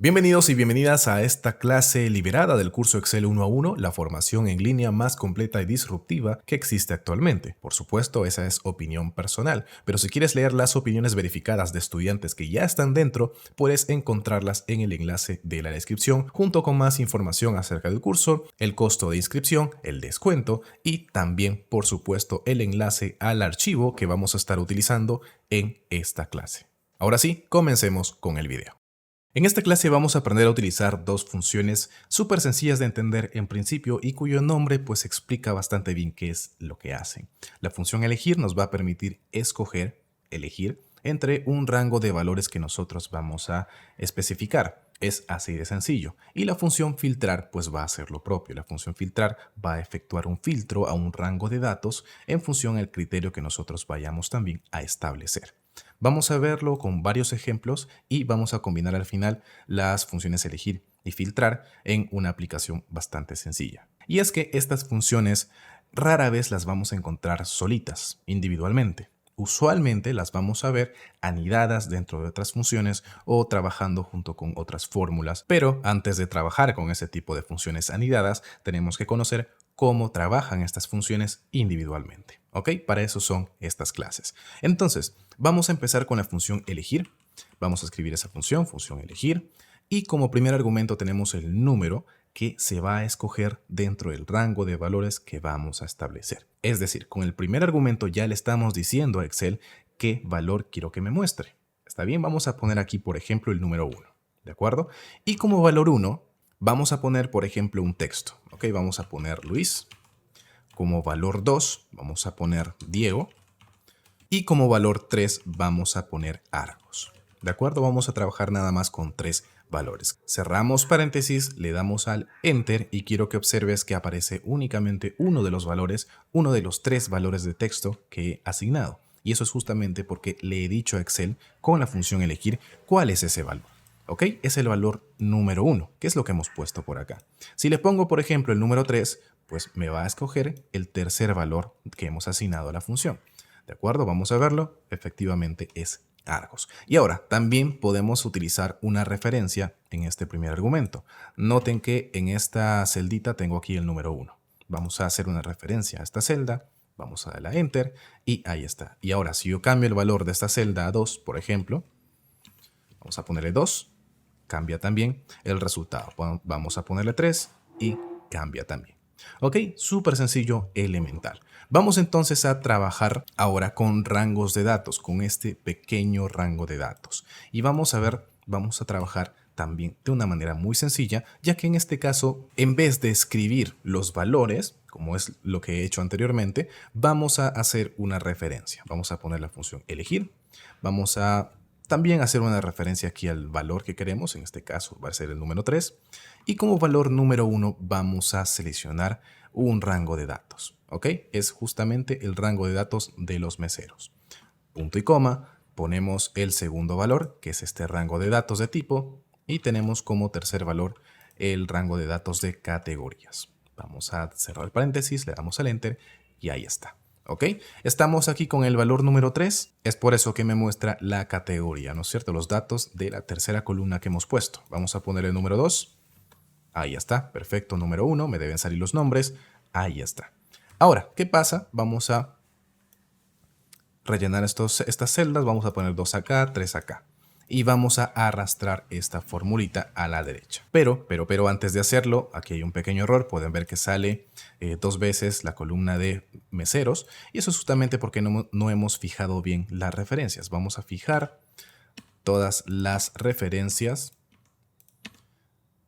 Bienvenidos y bienvenidas a esta clase liberada del curso Excel 1 a 1, la formación en línea más completa y disruptiva que existe actualmente. Por supuesto, esa es opinión personal, pero si quieres leer las opiniones verificadas de estudiantes que ya están dentro, puedes encontrarlas en el enlace de la descripción, junto con más información acerca del curso, el costo de inscripción, el descuento y también, por supuesto, el enlace al archivo que vamos a estar utilizando en esta clase. Ahora sí, comencemos con el video. En esta clase vamos a aprender a utilizar dos funciones súper sencillas de entender en principio y cuyo nombre pues explica bastante bien qué es lo que hacen. La función elegir nos va a permitir elegir entre un rango de valores que nosotros vamos a especificar. Es así de sencillo. Y la función filtrar pues va a hacer lo propio. La función filtrar va a efectuar un filtro a un rango de datos en función del criterio que nosotros vayamos también a establecer. Vamos a verlo con varios ejemplos y vamos a combinar al final las funciones elegir y filtrar en una aplicación bastante sencilla. Y es que estas funciones rara vez las vamos a encontrar solitas, individualmente. Usualmente las vamos a ver anidadas dentro de otras funciones o trabajando junto con otras fórmulas. Pero antes de trabajar con ese tipo de funciones anidadas, tenemos que conocer cómo trabajan estas funciones individualmente. ¿Ok? Para eso son estas clases. Entonces, vamos a empezar con la función elegir. Vamos a escribir esa función elegir. Y como primer argumento tenemos el número que se va a escoger dentro del rango de valores que vamos a establecer. Es decir, con el primer argumento ya le estamos diciendo a Excel qué valor quiero que me muestre. ¿Está bien? Vamos a poner aquí, por ejemplo, el número 1. ¿De acuerdo? Y como valor 1, vamos a poner, por ejemplo, un texto. ¿Ok? Vamos a poner Luis. Como valor 2, vamos a poner Diego. Y como valor 3, vamos a poner Argos. ¿De acuerdo? Vamos a trabajar nada más con 3 valores. Cerramos paréntesis, le damos al Enter y quiero que observes que aparece únicamente uno de los valores, uno de los 3 valores de texto que he asignado. Y eso es justamente porque le he dicho a Excel con la función elegir cuál es ese valor. ¿Ok? Es el valor número 1, que es lo que hemos puesto por acá. Si le pongo, por ejemplo, el número 3, pues me va a escoger el tercer valor que hemos asignado a la función. ¿De acuerdo? Vamos a verlo. Efectivamente es Argos. Y ahora, también podemos utilizar una referencia en este primer argumento. Noten que en esta celdita tengo aquí el número 1. Vamos a hacer una referencia a esta celda. Vamos a darle a Enter y ahí está. Y ahora, si yo cambio el valor de esta celda a 2, por ejemplo, vamos a ponerle 2, cambia también el resultado. Vamos a ponerle 3 y cambia también. Ok, súper sencillo, elemental. Vamos entonces a trabajar ahora con rangos de datos, con este pequeño rango de datos. Y vamos a trabajar también de una manera muy sencilla, ya que en este caso, en vez de escribir los valores, como es lo que he hecho anteriormente, vamos a hacer una referencia. Vamos a poner la función elegir. Vamos a también hacer una referencia aquí al valor que queremos, en este caso va a ser el número 3. Y como valor número 1 vamos a seleccionar un rango de datos. ¿Ok? Es justamente el rango de datos de los meseros. Punto y coma, ponemos el segundo valor, que es este rango de datos de tipo, y tenemos como tercer valor el rango de datos de categorías. Vamos a cerrar el paréntesis, le damos al Enter y ahí está. ¿Ok? Estamos aquí con el valor número 3, es por eso que me muestra la categoría, ¿no es cierto? Los datos de la tercera columna que hemos puesto. Vamos a poner el número 2, ahí está, perfecto, número 1, me deben salir los nombres, ahí está. Ahora, ¿qué pasa? Vamos a rellenar estas celdas, vamos a poner 2 acá, 3 acá. Y vamos a arrastrar esta formulita a la derecha. Pero antes de hacerlo, aquí hay un pequeño error. Pueden ver que sale 2 veces la columna de meseros. Y eso es justamente porque no hemos fijado bien las referencias. Vamos a fijar todas las referencias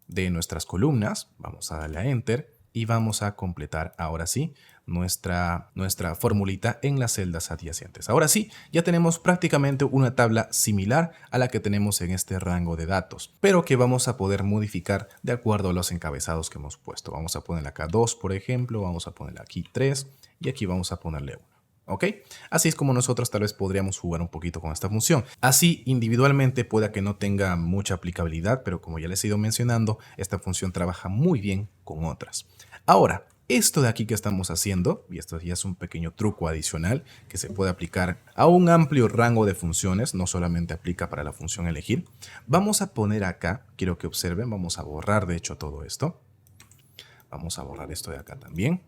de nuestras columnas. Vamos a darle a Enter y vamos a completar ahora sí nuestra formulita en las celdas adyacentes. Ahora sí, ya tenemos prácticamente una tabla similar a la que tenemos en este rango de datos, pero que vamos a poder modificar de acuerdo a los encabezados que hemos puesto. Vamos a ponerle acá 2, por ejemplo, vamos a ponerle aquí 3 y aquí vamos a ponerle 1. ¿Ok? Así es como nosotros tal vez podríamos jugar un poquito con esta función. Así, individualmente pueda que no tenga mucha aplicabilidad, pero como ya les he ido mencionando, esta función trabaja muy bien con otras. Ahora, Esto de aquí que estamos haciendo, y esto ya es un pequeño truco adicional que se puede aplicar a un amplio rango de funciones, no solamente aplica para la función elegir. Vamos a poner acá, quiero que observen, vamos a borrar de hecho todo esto. Vamos a borrar esto de acá también.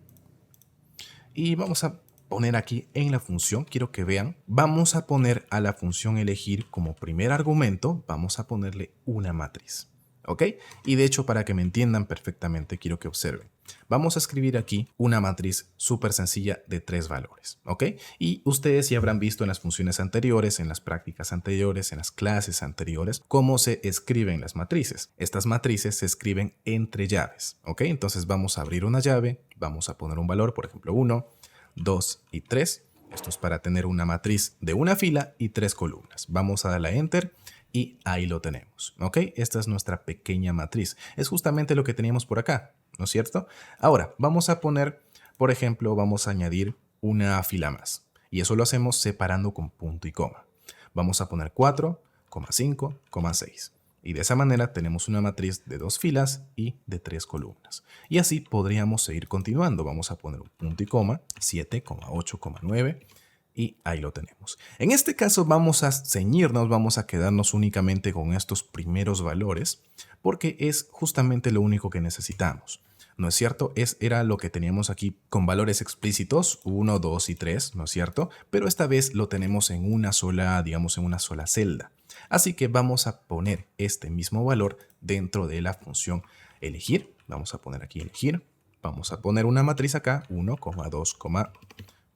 Y vamos a poner aquí en la función, quiero que vean, vamos a poner a la función elegir como primer argumento, vamos a ponerle una matriz. ¿Ok? Y de hecho, para que me entiendan perfectamente, quiero que observen. Vamos a escribir aquí una matriz súper sencilla de 3 valores. ¿Ok? Y ustedes ya habrán visto en las funciones anteriores, en las prácticas anteriores, en las clases anteriores, cómo se escriben las matrices. Estas matrices se escriben entre llaves. ¿Ok? Entonces vamos a abrir una llave, vamos a poner un valor, por ejemplo 1, 2 y 3. Esto es para tener una matriz de una fila y 3 columnas. Vamos a darle a Enter. Y ahí lo tenemos, ¿ok? Esta es nuestra pequeña matriz. Es justamente lo que teníamos por acá, ¿no es cierto? Ahora, vamos a poner, por ejemplo, vamos a añadir una fila más. Y eso lo hacemos separando con punto y coma. Vamos a poner 4, 5, 6. Y de esa manera tenemos una matriz de 2 filas y de 3 columnas. Y así podríamos seguir continuando. Vamos a poner un punto y coma, 7, 8, 9. Y ahí lo tenemos. En este caso vamos a ceñirnos, vamos a quedarnos únicamente con estos primeros valores porque es justamente lo único que necesitamos. ¿No es cierto? Era lo que teníamos aquí con valores explícitos, 1, 2 y 3, ¿no es cierto? Pero esta vez lo tenemos en una sola, digamos, en una sola celda. Así que vamos a poner este mismo valor dentro de la función elegir. Vamos a poner aquí elegir. Vamos a poner una matriz acá, 1, 2,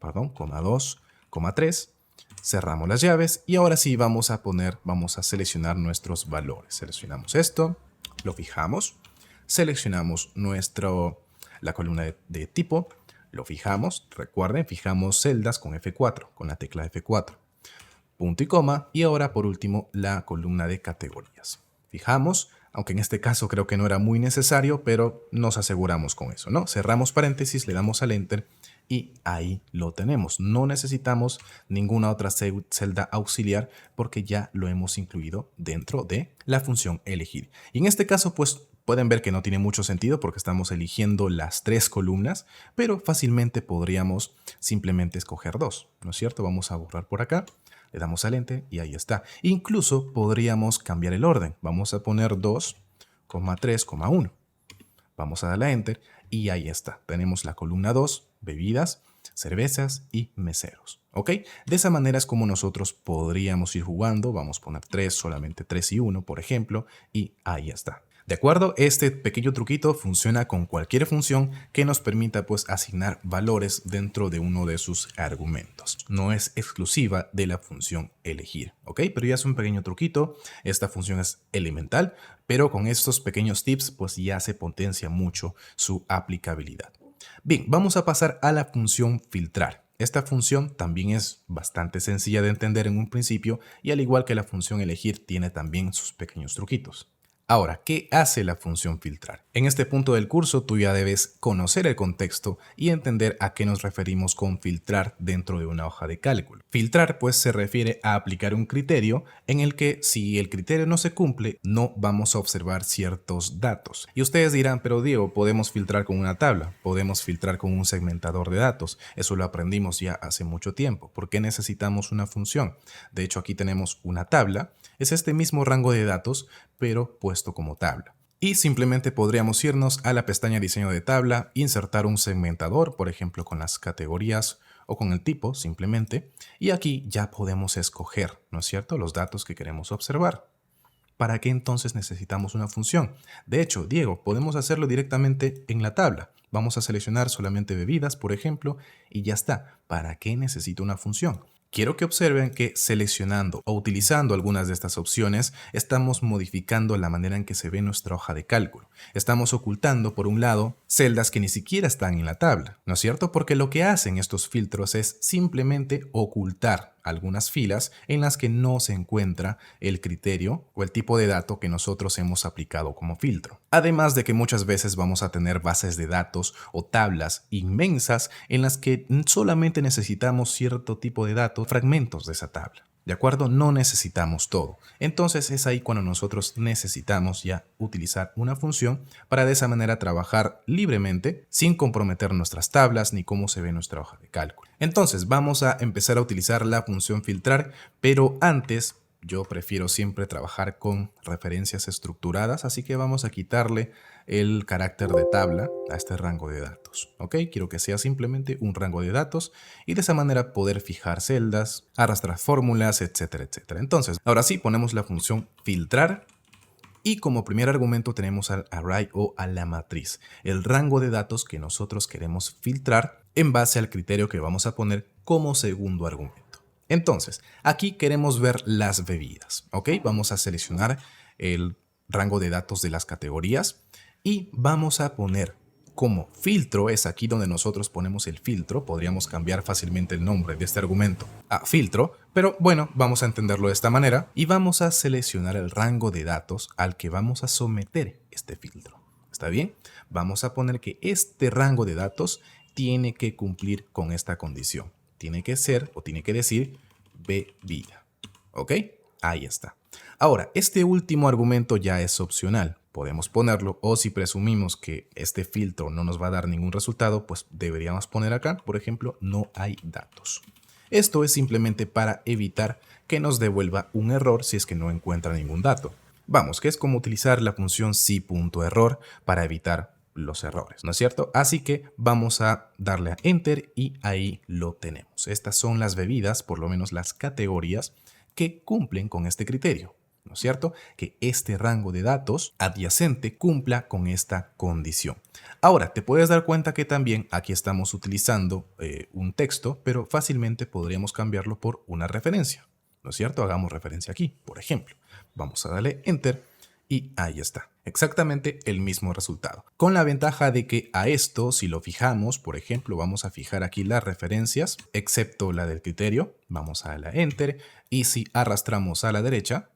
2, 3, cerramos las llaves y ahora sí vamos a seleccionar nuestros valores. Seleccionamos esto, lo fijamos, seleccionamos la columna de tipo, lo fijamos, recuerden, fijamos celdas con F4, con la tecla F4, punto y coma y ahora por último la columna de categorías. Fijamos, aunque en este caso creo que no era muy necesario, pero nos aseguramos con eso, ¿no? Cerramos paréntesis, le damos al Enter y ahí lo tenemos. No necesitamos ninguna otra celda auxiliar porque ya lo hemos incluido dentro de la función elegir. Y en este caso, pues pueden ver que no tiene mucho sentido porque estamos eligiendo las 3 columnas, pero fácilmente podríamos simplemente escoger 2, ¿no es cierto? Vamos a borrar por acá. Le damos al Enter y ahí está. Incluso podríamos cambiar el orden. Vamos a poner 2, 3, 1. Vamos a darle a Enter y ahí está. Tenemos la columna 2, bebidas, cervezas y meseros. ¿Ok? De esa manera es como nosotros podríamos ir jugando. Vamos a poner 3, solamente 3 y 1, por ejemplo, y ahí está. ¿De acuerdo? Este pequeño truquito funciona con cualquier función que nos permita pues asignar valores dentro de uno de sus argumentos. No es exclusiva de la función elegir, ¿ok? Pero ya es un pequeño truquito. Esta función es elemental, pero con estos pequeños tips pues ya se potencia mucho su aplicabilidad. Bien, vamos a pasar a la función filtrar. Esta función también es bastante sencilla de entender en un principio y al igual que la función elegir tiene también sus pequeños truquitos. Ahora, ¿qué hace la función filtrar? En este punto del curso tú ya debes conocer el contexto y entender a qué nos referimos con filtrar dentro de una hoja de cálculo. Filtrar pues se refiere a aplicar un criterio en el que si el criterio no se cumple, no vamos a observar ciertos datos. Y ustedes dirán, pero Diego, podemos filtrar con una tabla, podemos filtrar con un segmentador de datos. Eso lo aprendimos ya hace mucho tiempo. ¿Por qué necesitamos una función? De hecho, aquí tenemos una tabla. Es este mismo rango de datos, pero puesto como tabla. Y simplemente podríamos irnos a la pestaña diseño de tabla, insertar un segmentador, por ejemplo con las categorías o con el tipo simplemente, y aquí ya podemos escoger, ¿no es cierto?, los datos que queremos observar. ¿Para qué entonces necesitamos una función? De hecho, Diego, podemos hacerlo directamente en la tabla. Vamos a seleccionar solamente bebidas, por ejemplo, y ya está. ¿Para qué necesito una función? Quiero que observen que seleccionando o utilizando algunas de estas opciones estamos modificando la manera en que se ve nuestra hoja de cálculo. Estamos ocultando, por un lado, celdas que ni siquiera están en la tabla, ¿no es cierto? Porque lo que hacen estos filtros es simplemente ocultar algunas filas en las que no se encuentra el criterio o el tipo de dato que nosotros hemos aplicado como filtro. Además de que muchas veces vamos a tener bases de datos o tablas inmensas en las que solamente necesitamos cierto tipo de datos, fragmentos de esa tabla. ¿De acuerdo? No necesitamos todo. Entonces es ahí cuando nosotros necesitamos ya utilizar una función para de esa manera trabajar libremente sin comprometer nuestras tablas ni cómo se ve nuestra hoja de cálculo. Entonces vamos a empezar a utilizar la función filtrar, pero antes yo prefiero siempre trabajar con referencias estructuradas, así que vamos a quitarle el carácter de tabla a este rango de datos. ¿Ok? Quiero que sea simplemente un rango de datos y de esa manera poder fijar celdas, arrastrar fórmulas, etcétera, etcétera. Entonces, ahora sí ponemos la función filtrar y como primer argumento tenemos al array o a la matriz, el rango de datos que nosotros queremos filtrar en base al criterio que vamos a poner como segundo argumento. Entonces, aquí queremos ver las bebidas, ¿ok? Vamos a seleccionar el rango de datos de las categorías y vamos a poner como filtro, es aquí donde nosotros ponemos el filtro, podríamos cambiar fácilmente el nombre de este argumento a filtro, pero bueno, vamos a entenderlo de esta manera y vamos a seleccionar el rango de datos al que vamos a someter este filtro. ¿Está bien? Vamos a poner que este rango de datos tiene que cumplir con esta condición. Tiene que ser o tiene que decir bebida. ¿Ok? Ahí está. Ahora, este último argumento ya es opcional. Podemos ponerlo o si presumimos que este filtro no nos va a dar ningún resultado, pues deberíamos poner acá, por ejemplo, no hay datos. Esto es simplemente para evitar que nos devuelva un error si es que no encuentra ningún dato. Vamos, que es como utilizar la función si.error para evitar los errores, ¿no es cierto? Así que vamos a darle a Enter y ahí lo tenemos. Estas son las bebidas, por lo menos las categorías, que cumplen con este criterio, ¿no es cierto? Que este rango de datos adyacente cumpla con esta condición. Ahora, te puedes dar cuenta que también aquí estamos utilizando un texto, pero fácilmente podríamos cambiarlo por una referencia, ¿no es cierto? Hagamos referencia aquí, por ejemplo. Vamos a darle Enter y ahí está. Exactamente el mismo resultado. Con la ventaja de que a esto, si lo fijamos, por ejemplo, vamos a fijar aquí las referencias, excepto la del criterio. Vamos a la Enter y si arrastramos a la derecha,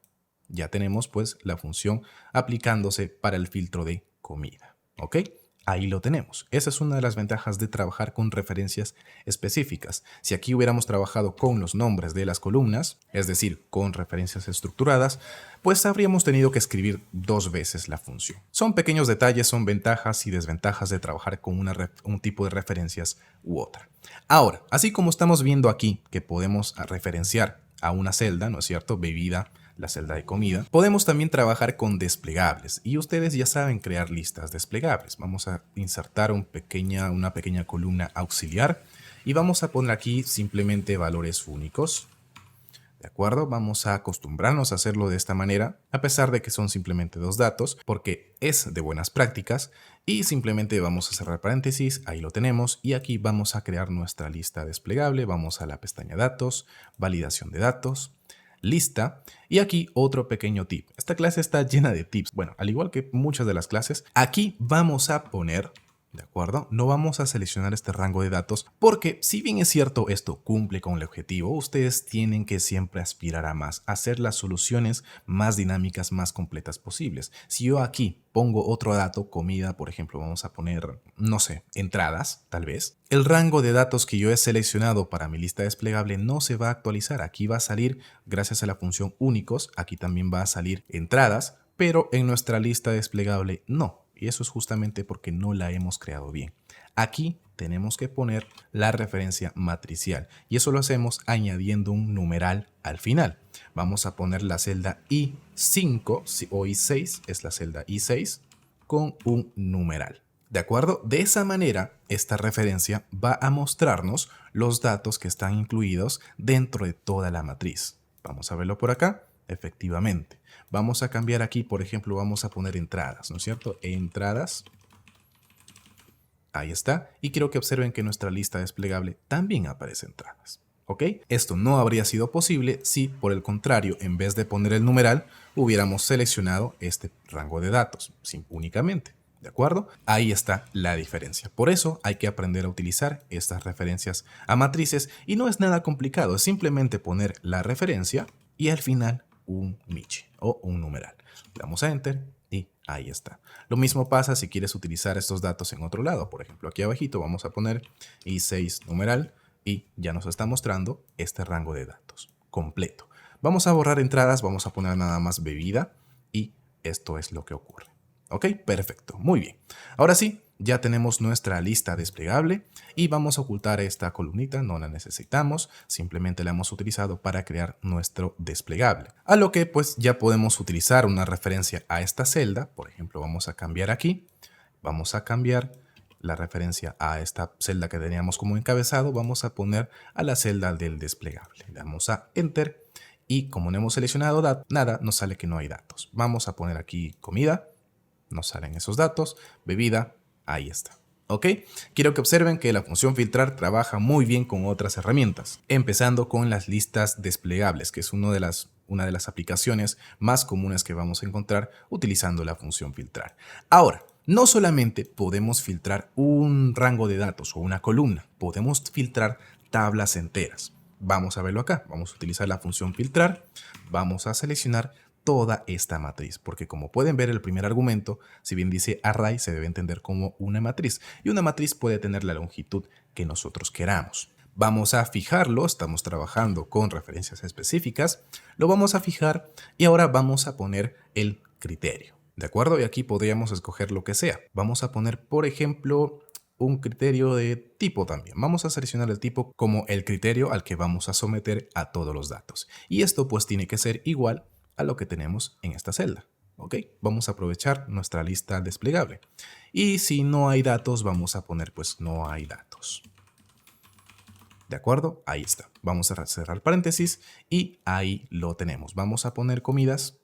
ya tenemos pues la función aplicándose para el filtro de comida. ¿Ok? Ahí lo tenemos. Esa es una de las ventajas de trabajar con referencias específicas. Si aquí hubiéramos trabajado con los nombres de las columnas, es decir, con referencias estructuradas, pues habríamos tenido que escribir dos veces la función. Son pequeños detalles, son ventajas y desventajas de trabajar con un tipo de referencias u otra. Ahora, así como estamos viendo aquí que podemos referenciar a una celda, ¿no es cierto? Bebida, la celda de comida. Podemos también trabajar con desplegables y ustedes ya saben crear listas desplegables. Vamos a insertar una pequeña columna auxiliar y vamos a poner aquí simplemente valores únicos. ¿De acuerdo? Vamos a acostumbrarnos a hacerlo de esta manera, a pesar de que son simplemente dos datos, porque es de buenas prácticas y simplemente vamos a cerrar paréntesis, ahí lo tenemos y aquí vamos a crear nuestra lista desplegable. Vamos a la pestaña datos, validación de datos, lista y aquí otro pequeño tip. Esta clase está llena de tips. Bueno, al igual que muchas de las clases, aquí vamos a poner, ¿de acuerdo? No vamos a seleccionar este rango de datos porque si bien es cierto esto cumple con el objetivo, ustedes tienen que siempre aspirar a más, a hacer las soluciones más dinámicas, más completas posibles. Si yo aquí pongo otro dato, comida, por ejemplo, vamos a poner, no sé, entradas, tal vez. El rango de datos que yo he seleccionado para mi lista desplegable no se va a actualizar. Aquí va a salir, gracias a la función únicos, aquí también va a salir entradas, pero en nuestra lista desplegable no. Y eso es justamente porque no la hemos creado bien. Aquí tenemos que poner la referencia matricial y eso lo hacemos añadiendo un numeral al final. Vamos a poner la celda I5 o I6, es la celda I6 con un numeral. ¿De acuerdo? De esa manera, esta referencia va a mostrarnos los datos que están incluidos dentro de toda la matriz. Vamos a verlo por acá. Efectivamente. Vamos a cambiar aquí, por ejemplo, vamos a poner entradas, ¿no es cierto? Entradas. Ahí está. Y quiero que observen que en nuestra lista desplegable también aparece entradas. ¿Ok? Esto no habría sido posible si, por el contrario, en vez de poner el numeral, hubiéramos seleccionado este rango de datos, únicamente. ¿De acuerdo? Ahí está la diferencia. Por eso hay que aprender a utilizar estas referencias a matrices y no es nada complicado, es simplemente poner la referencia y al final un niche o un numeral. Le damos a Enter y ahí está. Lo mismo pasa si quieres utilizar estos datos en otro lado. Por ejemplo, aquí abajito vamos a poner I6 numeral y ya nos está mostrando este rango de datos completo. Vamos a borrar entradas, vamos a poner nada más bebida y esto es lo que ocurre. ¿Ok? Perfecto, muy bien. Ahora sí, ya tenemos nuestra lista desplegable y vamos a ocultar esta columnita, no la necesitamos, simplemente la hemos utilizado para crear nuestro desplegable. A lo que pues ya podemos utilizar una referencia a esta celda, por ejemplo vamos a cambiar aquí, vamos a cambiar la referencia a esta celda que teníamos como encabezado, vamos a poner a la celda del desplegable. Le damos a Enter y como no hemos seleccionado nada, nos sale que no hay datos. Vamos a poner aquí comida. Nos salen esos datos, bebida, ahí está. ¿Ok? Quiero que observen que la función filtrar trabaja muy bien con otras herramientas, empezando con las listas desplegables, que es una de las aplicaciones más comunes que vamos a encontrar utilizando la función filtrar. Ahora, no solamente podemos filtrar un rango de datos o una columna, podemos filtrar tablas enteras. Vamos a verlo acá, vamos a utilizar la función filtrar, vamos a seleccionar toda esta matriz, porque como pueden ver el primer argumento, si bien dice array, se debe entender como una matriz, y una matriz puede tener la longitud que nosotros queramos. Vamos a fijarlo, estamos trabajando con referencias específicas, lo vamos a fijar y ahora vamos a poner el criterio, ¿de acuerdo? Y aquí podríamos escoger lo que sea. Vamos a poner, por ejemplo, un criterio de tipo también. Vamos a seleccionar el tipo como el criterio al que vamos a someter a todos los datos. Y esto pues tiene que ser igual a lo que tenemos en esta celda. ¿Ok? Vamos a aprovechar nuestra lista desplegable. Y si no hay datos, vamos a poner pues no hay datos. ¿De acuerdo? Ahí está. Vamos a cerrar paréntesis y ahí lo tenemos. Vamos a poner comidas.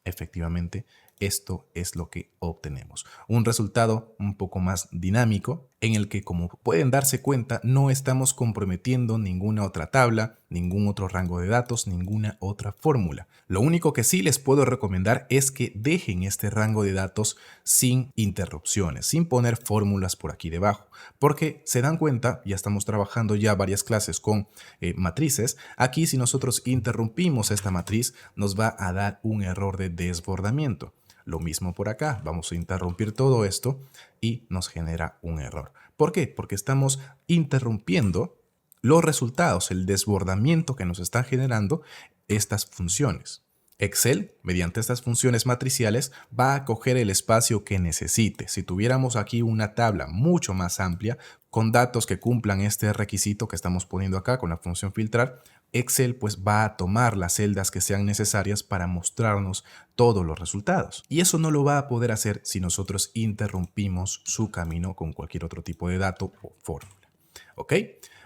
Efectivamente, esto es lo que obtenemos. Un resultado un poco más dinámico en el que, como pueden darse cuenta, no estamos comprometiendo ninguna otra tabla, ningún otro rango de datos, ninguna otra fórmula. Lo único que sí les puedo recomendar es que dejen este rango de datos sin interrupciones, sin poner fórmulas por aquí debajo, porque se dan cuenta, ya estamos trabajando ya varias clases con matrices. Aquí si nosotros interrumpimos esta matriz nos va a dar un error de desbordamiento. Lo mismo por acá, vamos a interrumpir todo esto y nos genera un error. ¿Por qué? Porque estamos interrumpiendo los resultados, el desbordamiento que nos están generando estas funciones. Excel, mediante estas funciones matriciales, va a coger el espacio que necesite. Si tuviéramos aquí una tabla mucho más amplia, con datos que cumplan este requisito que estamos poniendo acá con la función filtrar, Excel pues va a tomar las celdas que sean necesarias para mostrarnos todos los resultados. Y eso no lo va a poder hacer si nosotros interrumpimos su camino con cualquier otro tipo de dato o fórmula. ¿Ok?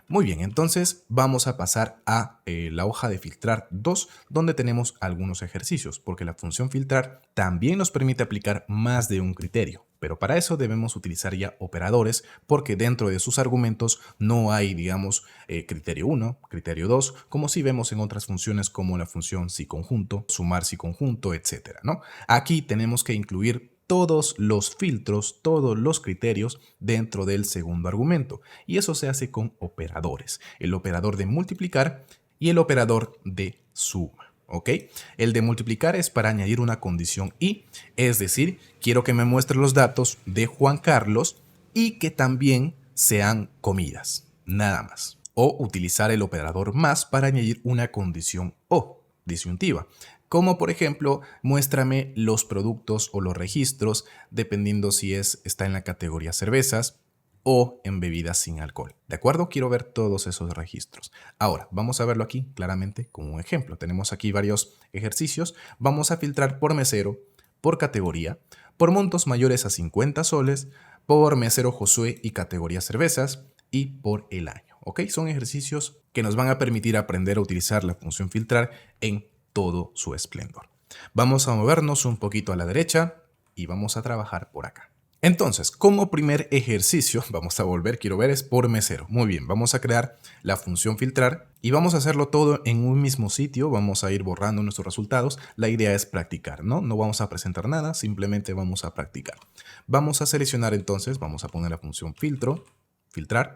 Muy bien, entonces vamos a pasar a la hoja de filtrar 2, donde tenemos algunos ejercicios, porque la función filtrar también nos permite aplicar más de un criterio. Pero para eso debemos utilizar ya operadores, porque dentro de sus argumentos no hay, digamos, criterio 1, criterio 2, como si vemos en otras funciones como la función si conjunto, sumar si conjunto, etc., ¿no? Aquí tenemos que incluir todos los filtros, todos los criterios dentro del segundo argumento. Y eso se hace con operadores. El operador de multiplicar y el operador de suma. ¿Ok? El de multiplicar es para añadir una condición y, es decir, quiero que me muestre los datos de Juan Carlos y que también sean comidas. Nada más. O utilizar el operador más para añadir una condición o, disyuntiva. Como por ejemplo, muéstrame los productos o los registros, dependiendo si está en la categoría cervezas o en bebidas sin alcohol. ¿De acuerdo? Quiero ver todos esos registros. Ahora, vamos a verlo aquí claramente como un ejemplo. Tenemos aquí varios ejercicios. Vamos a filtrar por mesero, por categoría, por montos mayores a 50 soles, por mesero Josué y categoría cervezas y por el año. ¿Ok? Son ejercicios que nos van a permitir aprender a utilizar la función filtrar en todo su esplendor. Vamos a movernos un poquito a la derecha y vamos a trabajar por acá. Entonces, como primer ejercicio, vamos a volver, quiero ver, es por mesero. Muy bien, vamos a crear la función filtrar y vamos a hacerlo todo en un mismo sitio. Vamos a ir borrando nuestros resultados. La idea es practicar, ¿no? No vamos a presentar nada, simplemente vamos a practicar. Vamos a seleccionar entonces, vamos a poner la función filtrar,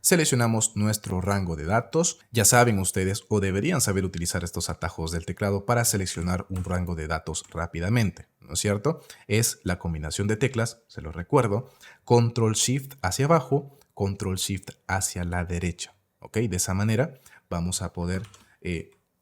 seleccionamos nuestro rango de datos. Ya saben ustedes o deberían saber utilizar estos atajos del teclado para seleccionar un rango de datos rápidamente, ¿no es cierto? Es la combinación de teclas, se los recuerdo, Control Shift hacia abajo, Control Shift hacia la derecha, ¿ok? De esa manera vamos a poder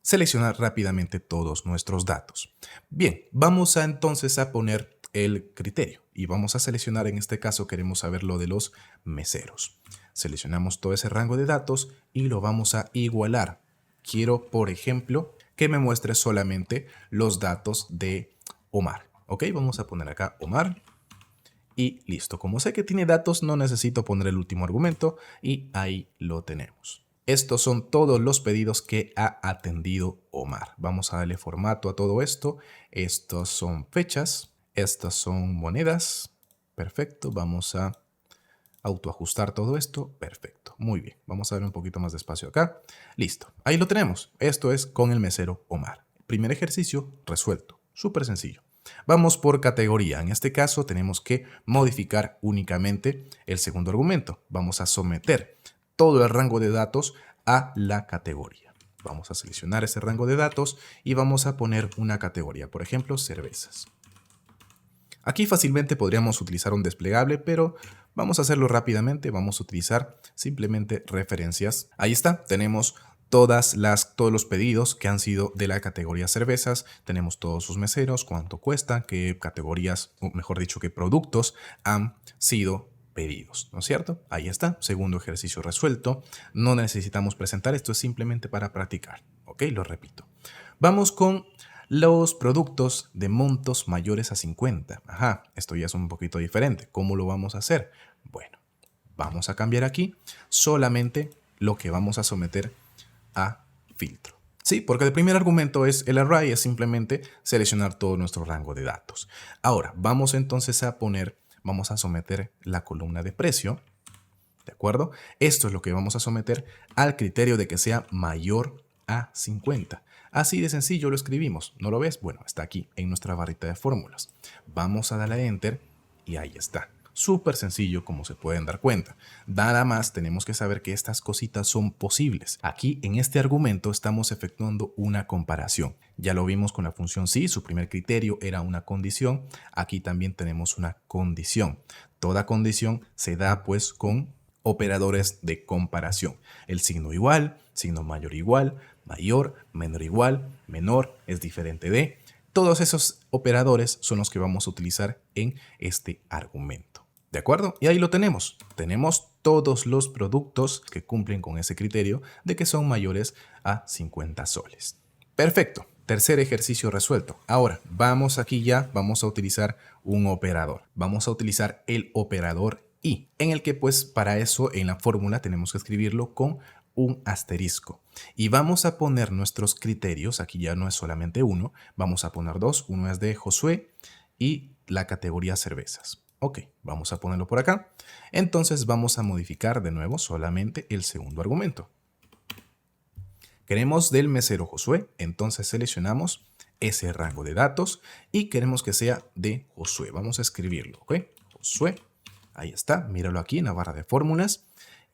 seleccionar rápidamente todos nuestros datos. Bien, vamos a entonces a poner el criterio y vamos a seleccionar, en este caso queremos saber lo de los meseros. Seleccionamos todo ese rango de datos y lo vamos a igualar. Quiero, por ejemplo, que me muestre solamente los datos de Omar. Ok, vamos a poner acá Omar y listo. Como sé que tiene datos, no necesito poner el último argumento y ahí lo tenemos. Estos son todos los pedidos que ha atendido Omar. Vamos a darle formato a todo esto. Estos son fechas, estas son monedas. Perfecto, vamos a autoajustar todo esto. Perfecto, muy bien. Vamos a darle un poquito más de espacio acá. Listo, ahí lo tenemos. Esto es con el mesero Omar. Primer ejercicio resuelto, súper sencillo. Vamos por categoría. En este caso tenemos que modificar únicamente el segundo argumento. Vamos a someter todo el rango de datos a la categoría. Vamos a seleccionar ese rango de datos y vamos a poner una categoría, por ejemplo, cervezas. Aquí fácilmente podríamos utilizar un desplegable, pero vamos a hacerlo rápidamente. Vamos a utilizar simplemente referencias. Ahí está, tenemos todos los pedidos que han sido de la categoría cervezas. Tenemos todos sus meseros, cuánto cuesta, qué categorías, o mejor dicho, qué productos han sido pedidos, ¿no es cierto? Ahí está, segundo ejercicio resuelto. No necesitamos presentar, esto es simplemente para practicar. Ok, lo repito. Vamos con los productos de montos mayores a 50. Ajá, esto ya es un poquito diferente. ¿Cómo lo vamos a hacer? Bueno, vamos a cambiar aquí solamente lo que vamos a someter a filtro. Sí, porque el primer argumento es el array, es simplemente seleccionar todo nuestro rango de datos. Ahora, vamos entonces a vamos a someter la columna de precio, ¿de acuerdo? Esto es lo que vamos a someter al criterio de que sea mayor a 50. Así de sencillo lo escribimos. ¿No lo ves? Bueno, está aquí en nuestra barrita de fórmulas. Vamos a darle a Enter y ahí está. Súper sencillo, como se pueden dar cuenta. Nada más tenemos que saber que estas cositas son posibles. Aquí en este argumento estamos efectuando una comparación. Ya lo vimos con la función si, su primer criterio era una condición. Aquí también tenemos una condición. Toda condición se da pues con operadores de comparación. El signo igual, signo mayor, menor igual, menor es diferente de. Todos esos operadores son los que vamos a utilizar en este argumento. ¿De acuerdo? Y ahí lo tenemos. Tenemos todos los productos que cumplen con ese criterio de que son mayores a 50 soles. Perfecto. Tercer ejercicio resuelto. Ahora, vamos aquí ya, vamos a utilizar un operador. Vamos a utilizar el operador y, en el que pues para eso en la fórmula tenemos que escribirlo con un asterisco. Y vamos a poner nuestros criterios, aquí ya no es solamente uno, vamos a poner dos, uno es de Josué y la categoría cervezas. Ok, vamos a ponerlo por acá. Entonces vamos a modificar de nuevo solamente el segundo argumento. Queremos del mesero Josué, entonces seleccionamos ese rango de datos y queremos que sea de Josué. Vamos a escribirlo, ¿ok? Josué, ahí está, míralo aquí en la barra de fórmulas.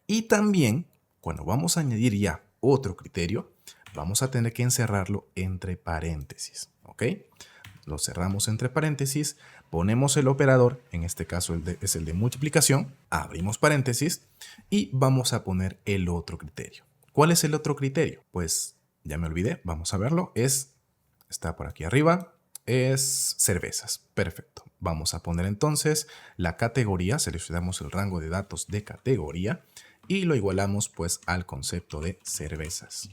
Y también, cuando vamos a añadir ya otro criterio, vamos a tener que encerrarlo entre paréntesis, ¿ok? Lo cerramos entre paréntesis, ponemos el operador, en este caso es el de multiplicación, abrimos paréntesis y vamos a poner el otro criterio. ¿Cuál es el otro criterio? Pues ya me olvidé, vamos a verlo, está por aquí arriba, es cervezas. Perfecto. Vamos a poner entonces la categoría, seleccionamos el rango de datos de categoría y lo igualamos pues al concepto de cervezas.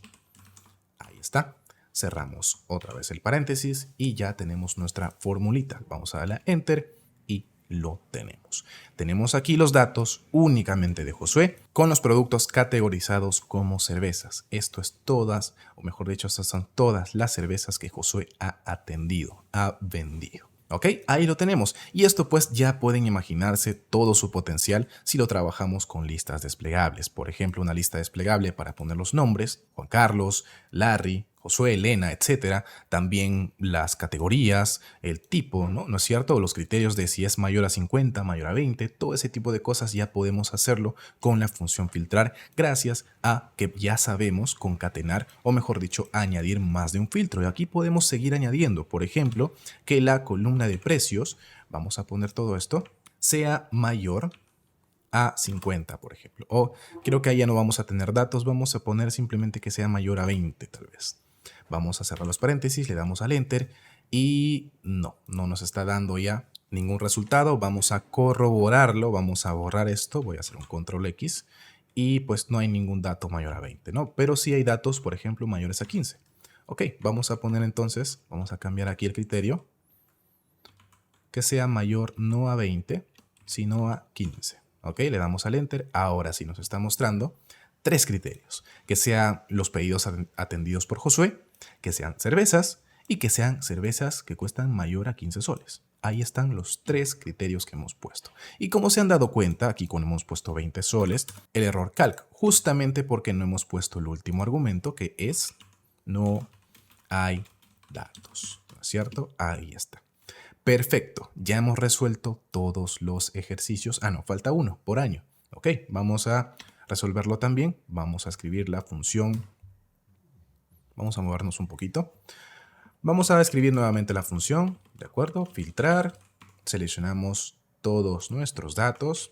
Ahí está. Cerramos otra vez el paréntesis y ya tenemos nuestra formulita. Vamos a darle a Enter y lo tenemos. Tenemos aquí los datos únicamente de Josué con los productos categorizados como cervezas. Esto es todas, o mejor dicho, estas son todas las cervezas que Josué ha atendido, ha vendido. ¿Ok? Ahí lo tenemos. Y esto pues ya pueden imaginarse todo su potencial si lo trabajamos con listas desplegables. Por ejemplo, una lista desplegable para poner los nombres, Juan Carlos, Larry, Josué, Elena, etcétera. También las categorías, el tipo, ¿no? ¿No es cierto? Los criterios de si es mayor a 50, mayor a 20, todo ese tipo de cosas ya podemos hacerlo con la función filtrar gracias a que ya sabemos concatenar o mejor dicho añadir más de un filtro. Y aquí podemos seguir añadiendo, por ejemplo, que la columna de precios, vamos a poner todo esto, sea mayor a 50, por ejemplo. O creo que ahí ya no vamos a tener datos, vamos a poner simplemente que sea mayor a 20 tal vez. Vamos a cerrar los paréntesis, le damos al Enter y no nos está dando ya ningún resultado. Vamos a corroborarlo, vamos a borrar esto, voy a hacer un control X y pues no hay ningún dato mayor a 20, ¿no? Pero sí hay datos, por ejemplo, mayores a 15. Ok, vamos a poner entonces, vamos a cambiar aquí el criterio, que sea mayor no a 20, sino a 15. Ok, le damos al Enter, ahora sí nos está mostrando 3 criterios, que sean los pedidos atendidos por Josué, que sean cervezas y que sean cervezas que cuestan mayor a 15 soles. Ahí están los 3 criterios que hemos puesto. Y como se han dado cuenta, aquí cuando hemos puesto 20 soles, el error calc, justamente porque no hemos puesto el último argumento, que es no hay datos, ¿no es cierto? Ahí está. Perfecto, ya hemos resuelto todos los ejercicios. No, falta uno por año. Ok, vamos a resolverlo también. Vamos a escribir la función. Vamos a movernos un poquito. Vamos a escribir nuevamente la función, ¿de acuerdo? Filtrar, seleccionamos todos nuestros datos,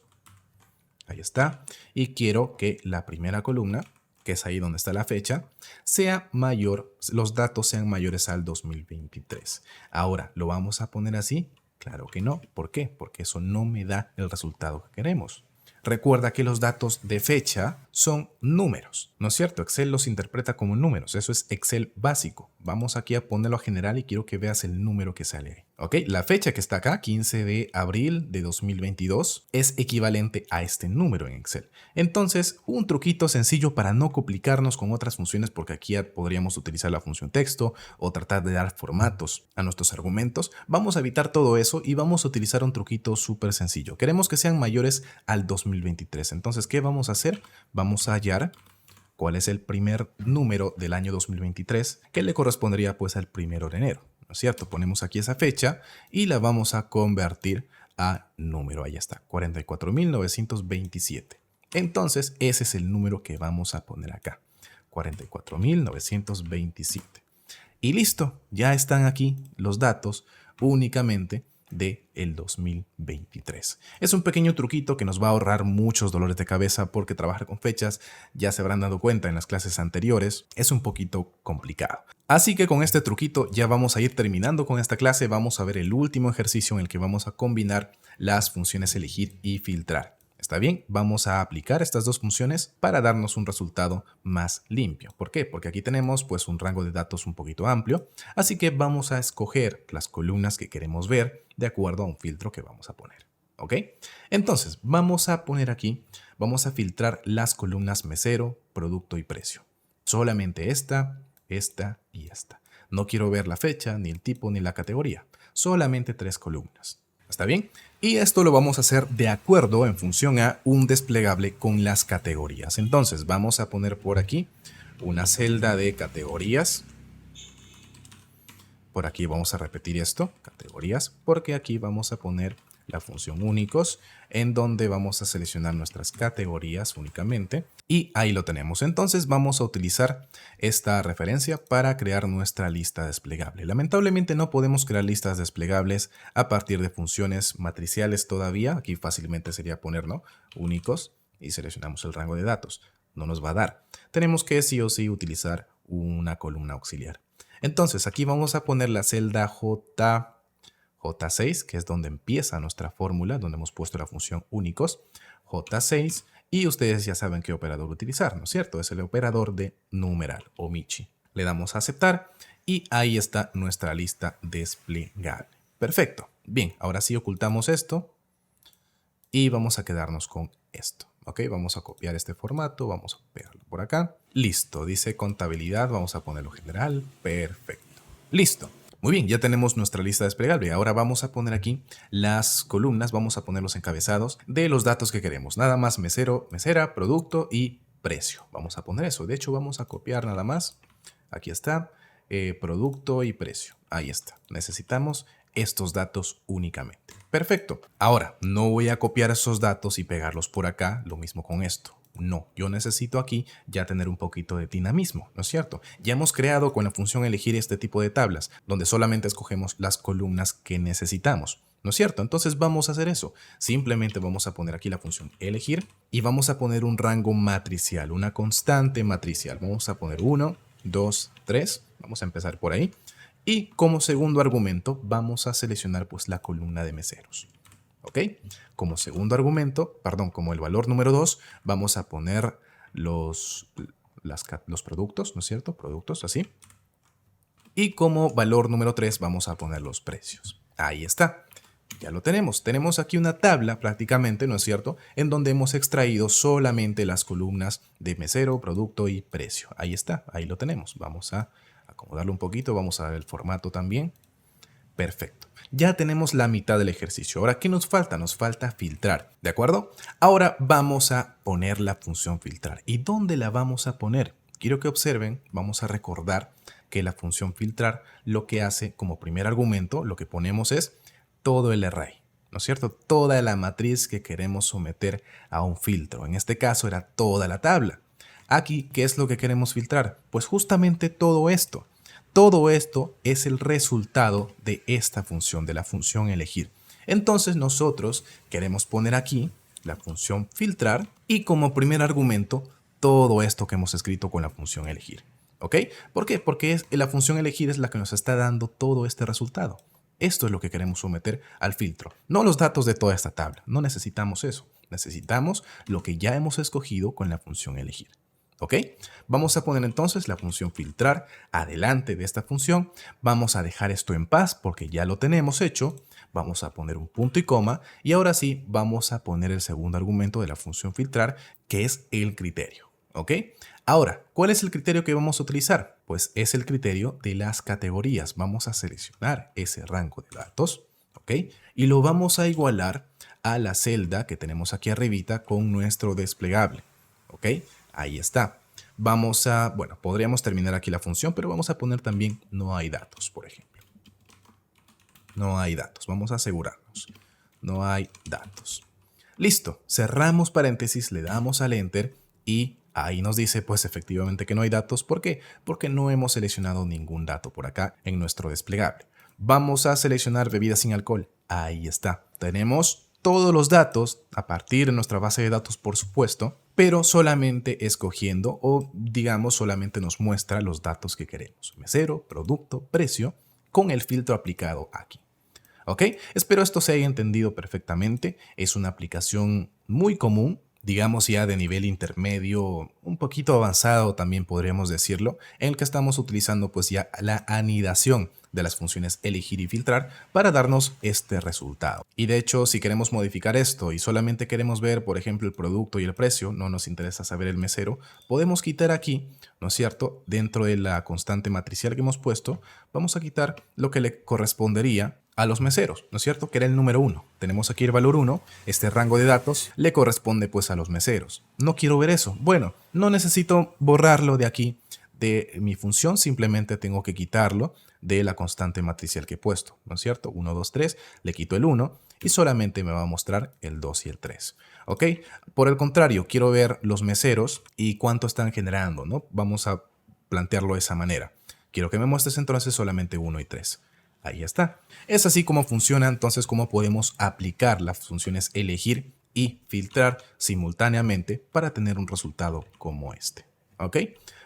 ahí está, y quiero que la primera columna, que es ahí donde está la fecha, sea mayor, los datos sean mayores al 2023. Ahora, ¿lo vamos a poner así? Claro que no. ¿Por qué? Porque eso no me da el resultado que queremos. Recuerda que los datos de fecha son números, ¿no es cierto? Excel los interpreta como números, eso es Excel básico. Vamos aquí a ponerlo a general y quiero que veas el número que sale ahí. ¿Ok? La fecha que está acá, 15 de abril de 2022, es equivalente a este número en Excel. Entonces, un truquito sencillo para no complicarnos con otras funciones, porque aquí ya podríamos utilizar la función texto o tratar de dar formatos a nuestros argumentos. Vamos a evitar todo eso y vamos a utilizar un truquito súper sencillo. Queremos que sean mayores al 2023. Entonces, ¿qué vamos a hacer? Vamos a hallar cuál es el primer número del año 2023 que le correspondería pues al 1 de enero, ¿no es cierto? Ponemos aquí esa fecha y la vamos a convertir a número. Ahí está, 44.927. Entonces, ese es el número que vamos a poner acá, 44.927. Y listo, ya están aquí los datos únicamente del 2023. Es un pequeño truquito que nos va a ahorrar muchos dolores de cabeza porque trabajar con fechas, ya se habrán dado cuenta en las clases anteriores, es un poquito complicado. Así que con este truquito ya vamos a ir terminando con esta clase. Vamos a ver el último ejercicio en el que vamos a combinar las funciones elegir y filtrar. ¿Está bien? Vamos a aplicar estas dos funciones para darnos un resultado más limpio. ¿Por qué? Porque aquí tenemos pues un rango de datos un poquito amplio, así que vamos a escoger las columnas que queremos ver de acuerdo a un filtro que vamos a poner. ¿Ok? Entonces, vamos a poner aquí, vamos a filtrar las columnas mesero, producto y precio. Solamente esta y esta. No quiero ver la fecha, ni el tipo, ni la categoría. Solamente 3 columnas. ¿Está bien? Y esto lo vamos a hacer de acuerdo en función a un desplegable con las categorías. Entonces vamos a poner por aquí una celda de categorías. Por aquí vamos a repetir esto, categorías, porque aquí vamos a poner la función únicos, en donde vamos a seleccionar nuestras categorías únicamente. Y ahí lo tenemos. Entonces vamos a utilizar esta referencia para crear nuestra lista desplegable. Lamentablemente no podemos crear listas desplegables a partir de funciones matriciales todavía. Aquí fácilmente sería poner, ¿no?, únicos y seleccionamos el rango de datos. No nos va a dar. Tenemos que sí o sí utilizar una columna auxiliar. Entonces aquí vamos a poner la celda J6, que es donde empieza nuestra fórmula, donde hemos puesto la función únicos, J6, y ustedes ya saben qué operador utilizar, ¿no es cierto? Es el operador de numeral o Michi. Le damos a aceptar y ahí está nuestra lista desplegable. Perfecto. Bien, ahora sí ocultamos esto y vamos a quedarnos con esto. Ok, vamos a copiar este formato, vamos a pegarlo por acá. Listo, dice contabilidad, vamos a ponerlo general. Perfecto. Listo. Muy bien, ya tenemos nuestra lista desplegable. Ahora vamos a poner aquí las columnas, vamos a poner los encabezados de los datos que queremos. Nada más mesero, mesera, producto y precio. Vamos a poner eso. De hecho, vamos a copiar nada más. Aquí está, producto y precio. Ahí está. Necesitamos estos datos únicamente. Perfecto. Ahora, no voy a copiar esos datos y pegarlos por acá. Lo mismo con esto. No, yo necesito aquí ya tener un poquito de dinamismo, ¿no es cierto? Ya hemos creado con la función elegir este tipo de tablas, donde solamente escogemos las columnas que necesitamos, ¿no es cierto? Entonces vamos a hacer eso. Simplemente vamos a poner aquí la función elegir y vamos a poner un rango matricial, una constante matricial. Vamos a poner 1, 2, 3. Vamos a empezar por ahí. Y como segundo argumento vamos a seleccionar pues la columna de meseros. ¿Ok? Como segundo argumento, perdón, como el valor número 2, vamos a poner los productos, ¿no es cierto? Productos, así. Y como valor número 3 vamos a poner los precios. Ahí está. Ya lo tenemos. Tenemos aquí una tabla prácticamente, ¿no es cierto?, en donde hemos extraído solamente las columnas de mesero, producto y precio. Ahí está, ahí lo tenemos. Vamos a acomodarlo un poquito, vamos a ver el formato también. Perfecto. Ya tenemos la mitad del ejercicio. Ahora, ¿qué nos falta? Nos falta filtrar, ¿de acuerdo? Ahora vamos a poner la función filtrar. ¿Y dónde la vamos a poner? Quiero que observen, vamos a recordar que la función filtrar lo que hace como primer argumento, lo que ponemos es todo el array, ¿no es cierto? Toda la matriz que queremos someter a un filtro. En este caso era toda la tabla. Aquí, ¿qué es lo que queremos filtrar? Pues justamente todo esto. Todo esto es el resultado de esta función, de la función elegir. Entonces nosotros queremos poner aquí la función filtrar y como primer argumento todo esto que hemos escrito con la función elegir. ¿Ok? ¿Por qué? Porque la función elegir es la que nos está dando todo este resultado. Esto es lo que queremos someter al filtro, no los datos de toda esta tabla. No necesitamos eso. Necesitamos lo que ya hemos escogido con la función elegir. ¿Ok? Vamos a poner entonces la función filtrar adelante de esta función. Vamos a dejar esto en paz porque ya lo tenemos hecho. Vamos a poner un punto y coma y ahora sí vamos a poner el segundo argumento de la función filtrar, que es el criterio. ¿Ok? Ahora, ¿cuál es el criterio que vamos a utilizar? Pues es el criterio de las categorías. Vamos a seleccionar ese rango de datos, ¿ok? Y lo vamos a igualar a la celda que tenemos aquí arribita con nuestro desplegable, ¿ok? Ahí está. Vamos a, bueno, podríamos terminar aquí la función, pero vamos a poner también no hay datos, por ejemplo. No hay datos. Vamos a asegurarnos. No hay datos. Listo. Cerramos paréntesis, le damos al Enter y ahí nos dice pues efectivamente que no hay datos. ¿Por qué? Porque no hemos seleccionado ningún dato por acá en nuestro desplegable. Vamos a seleccionar bebidas sin alcohol. Ahí está. Tenemos todos los datos a partir de nuestra base de datos, por supuesto, pero solamente escogiendo o digamos solamente nos muestra los datos que queremos. Mesero, producto, precio, con el filtro aplicado aquí. ¿Ok? Espero esto se haya entendido perfectamente. Es una aplicación muy común, digamos ya de nivel intermedio, un poquito avanzado también podríamos decirlo, en el que estamos utilizando pues ya la anidación de las funciones elegir y filtrar para darnos este resultado. Y de hecho, si queremos modificar esto y solamente queremos ver, por ejemplo, el producto y el precio, no nos interesa saber el mesero, podemos quitar aquí, ¿no es cierto? Dentro de la constante matricial que hemos puesto, vamos a quitar lo que le correspondería a los meseros, ¿no es cierto? Que era el número 1. Tenemos aquí el valor 1, este rango de datos le corresponde pues a los meseros. No quiero ver eso. Bueno, no necesito borrarlo de aquí de mi función, simplemente tengo que quitarlo de la constante matricial que he puesto, ¿no es cierto? 1, 2, 3, le quito el 1 y solamente me va a mostrar el 2 y el 3. ¿Ok? Por el contrario, quiero ver los meseros y cuánto están generando, ¿no? Vamos a plantearlo de esa manera. Quiero que me muestres entonces solamente 1 y 3. Ahí está. Es así como funciona entonces cómo podemos aplicar las funciones elegir y filtrar simultáneamente para tener un resultado como este. ¿Ok?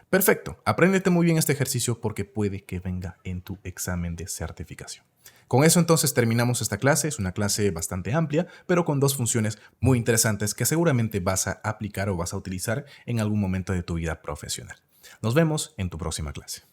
Perfecto. Apréndete muy bien este ejercicio porque puede que venga en tu examen de certificación. Con eso entonces terminamos esta clase. Es una clase bastante amplia, pero con dos funciones muy interesantes que seguramente vas a aplicar o vas a utilizar en algún momento de tu vida profesional. Nos vemos en tu próxima clase.